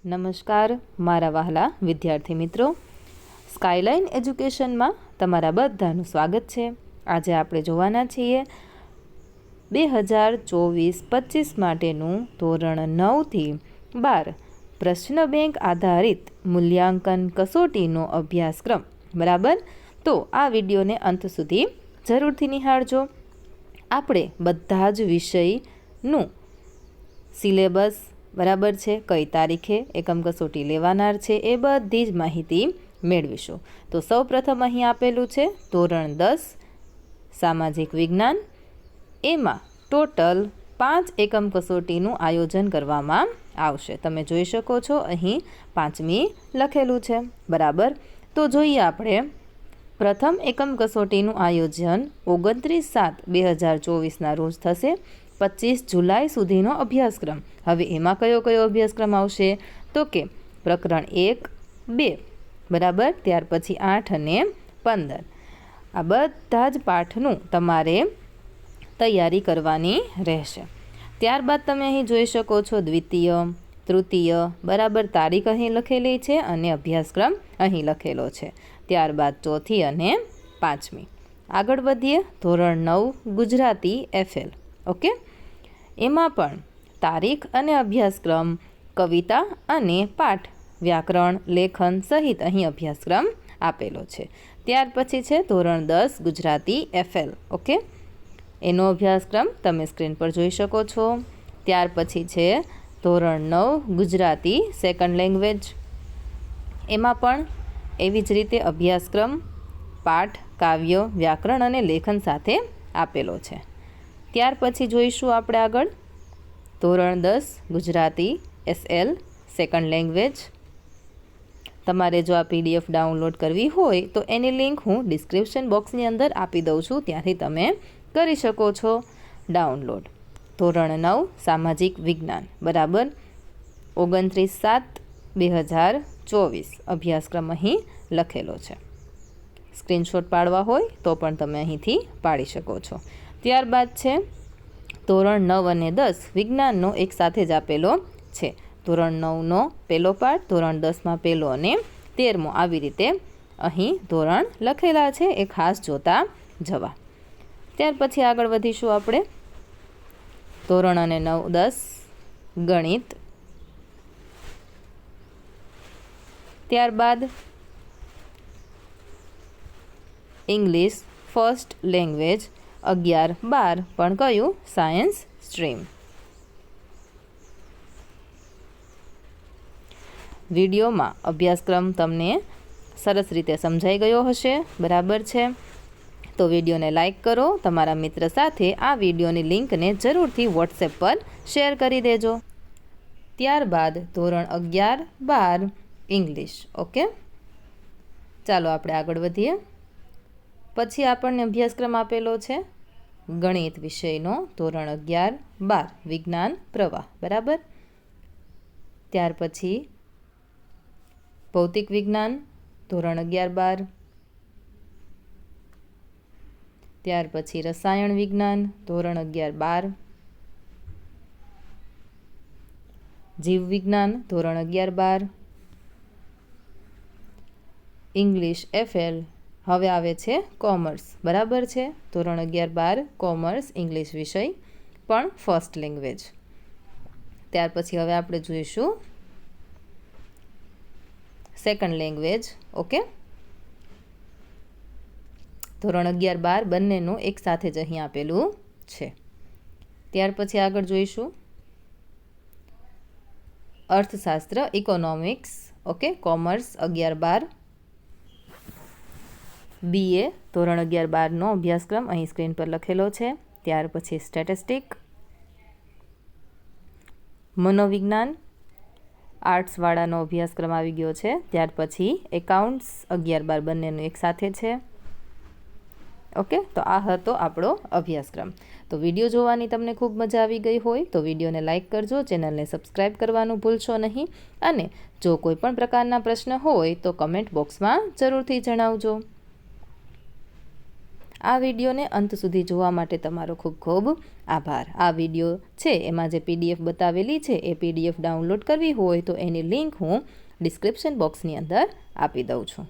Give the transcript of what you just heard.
નમસ્કાર મારા વહાલા વિદ્યાર્થી મિત્રો, સ્કાયલાઇન એજ્યુકેશનમાં તમારા બધાનું સ્વાગત છે। આજે આપણે જોવાના છીએ 2024-25 માટેનું ધોરણ 9 થી 12 પ્રશ્ન બેંક આધારિત મૂલ્યાંકન કસોટીનો અભ્યાસક્રમ। બરાબર, તો આ વિડીયોને અંત સુધી જરૂરથી નિહાળજો। આપણે બધા જ વિષયનું સિલેબસ બરાબર છે, કઈ તારીખે એકમ કસોટી લેવાનાર છે, એ બધી જ માહિતી મેળવીશું। તો સૌપ્રથમ અહીં આપેલું છે ધોરણ 10 સામાજિક વિજ્ઞાન। એમાં ટોટલ 5 એકમ કસોટીનું આયોજન કરવામાં આવશે। તમે જોઈ શકો છો અહીં 5મી લખેલું છે। બરાબર, તો જોઈએ આપણે પ્રથમ એકમ કસોટીનું આયોજન 29/7/2024ના રોજ થશે। 25 જુલાઈ સુધીનો અભ્યાસક્રમ। હવે એમાં કયો અભ્યાસક્રમ આવશે? તો કે પ્રકરણ 1-2 બરાબર, ત્યાર પછી 8 અને 15 આ બધા જ પાઠનું તમારે તૈયારી કરવાની રહેશે। ત્યારબાદ તમે અહીં જોઈ શકો છો દ્વિતીય, તૃતીય બરાબર, તારીખ અહીં લખેલી છે અને અભ્યાસક્રમ અહીં લખેલો છે। ત્યારબાદ ચોથી અને 5મી। આગળ વધીએ ધોરણ 9 ગુજરાતી FL। ઓકે, એમાં પણ તારીખ અને અભ્યાસક્રમ, કવિતા અને પાઠ, વ્યાકરણ, લેખન સહિત અહીં અભ્યાસક્રમ આપેલો છે। ત્યાર પછી છે ધોરણ 10 ગુજરાતી FL। ઓકે, એનો અભ્યાસક્રમ તમે સ્ક્રીન પર જોઈ શકો છો। ત્યાર પછી છે ધોરણ 9 ગુજરાતી સેકન્ડ લેંગ્વેજ। એમાં પણ એવી જ રીતે અભ્યાસક્રમ, પાઠ, કાવ્ય, વ્યાકરણ અને લેખન સાથે આપેલો છે। ત્યાર પછી જોઈશું આપણે આગળ ધોરણ 10 ગુજરાતી SL સેકન્ડ લેંગ્વેજ। તમારે જો આ PDF ડાઉનલોડ કરવી હોય તો એની લિંક હું ડિસ્ક્રિપ્શન બોક્સની અંદર આપી દઉં છું, ત્યાંથી તમે કરી શકો છો ડાઉનલોડ। ધોરણ 9 સામાજિક વિજ્ઞાન બરાબર, 29/7/2024 અભ્યાસક્રમ અહીં લખેલો છે। સ્ક્રીનશોટ પાડવા હોય તો પણ તમે અહીંથી પાડી શકો છો। ત્યારબાદ છે ધોરણ 9 અને 10 વિજ્ઞાનનો એક સાથે જ આપેલો છે। ધોરણ 9નો પહેલો પાઠ, ધોરણ 10માં પહેલો અને 13મો, આવી રીતે અહીં ધોરણ લખેલા છે, એ ખાસ જોતા જવા। ત્યાર પછી આગળ વધીશું આપણે ધોરણ અને 9-10 ગણિત। ત્યારબાદ ઇંગ્લિશ ફર્સ્ટ લેંગ્વેજ 11-12 પણ કયું? Science stream. વિડીયોમાં અભ્યાસક્રમ તમને સરસ રીતે સમજાઈ ગયો હશે, બરાબર છે? તો વિડીયોને લાઈક કરો, તમારા મિત્ર સાથે આ વિડીયોની લિંકને જરૂરથી વોટ્સએપ પર શેર કરી દેજો। ત્યારબાદ ધોરણ 11-12 ઇંગ્લિશ। ઓકે, ચાલો આપણે આગળ વધીએ। પછી આપણને અભ્યાસક્રમ આપેલો છે ગણિત વિષયનો, ધોરણ 11-12 વિજ્ઞાન પ્રવાહ બરાબર। ત્યાર પછી ભૌતિક વિજ્ઞાન ધોરણ 11-12। ત્યાર પછી રસાયણ વિજ્ઞાન ધોરણ 11-12। જીવ વિજ્ઞાન ધોરણ 11-12। English FL। હવે આવે છે કોમર્સ બરાબર છે, ધોરણ 11-12 કોમર્સ ઇંગ્લિશ વિષય પણ ફર્સ્ટ લેંગ્વેજ। ત્યાર પછી હવે આપણે જોઈશું સેકન્ડ લેંગ્વેજ। ઓકે, ધોરણ 11-12 બંનેનું એક સાથે જ અહીં આપેલું છે। ત્યાર પછી આગળ જોઈશું અર્થશાસ્ત્ર ઇકોનોમિક્સ। ઓકે, કોમર્સ 11-12 BA ધોરણ 11-12નો અભ્યાસક્રમ અહીં સ્ક્રીન પર લખેલો છે। ત્યાર પછી સ્ટેટિસ્ટિક, મનોવિજ્ઞાન આર્ટ્સવાળાનો અભ્યાસક્રમ આવી ગયો છે। ત્યાર પછી એકાઉન્ટ્સ 11-12 બંનેનું એક સાથે છે। ઓકે, તો આ હતો આપણો અભ્યાસક્રમ। તો વિડીયો જોવાની તમને ખૂબ મજા આવી ગઈ હોય તો વિડીયોને લાઇક કરજો, ચેનલને સબસ્ક્રાઈબ કરવાનું ભૂલશો નહીં, અને જો કોઈ પણ પ્રકારના પ્રશ્ન હોય તો કમેન્ટ બોક્સમાં જરૂરથી જણાવજો। આ વિડીયોને અંત સુધી જોવા માટે તમારો ખૂબ ખૂબ આભાર. આ વિડીયો છે એમાં જે PDF બતાવેલી છે એ PDF ડાઉનલોડ કરવી હોય તો એની લિંક હું ડિસ્ક્રિપ્શન બોક્સની અંદર આપી દઉં છું.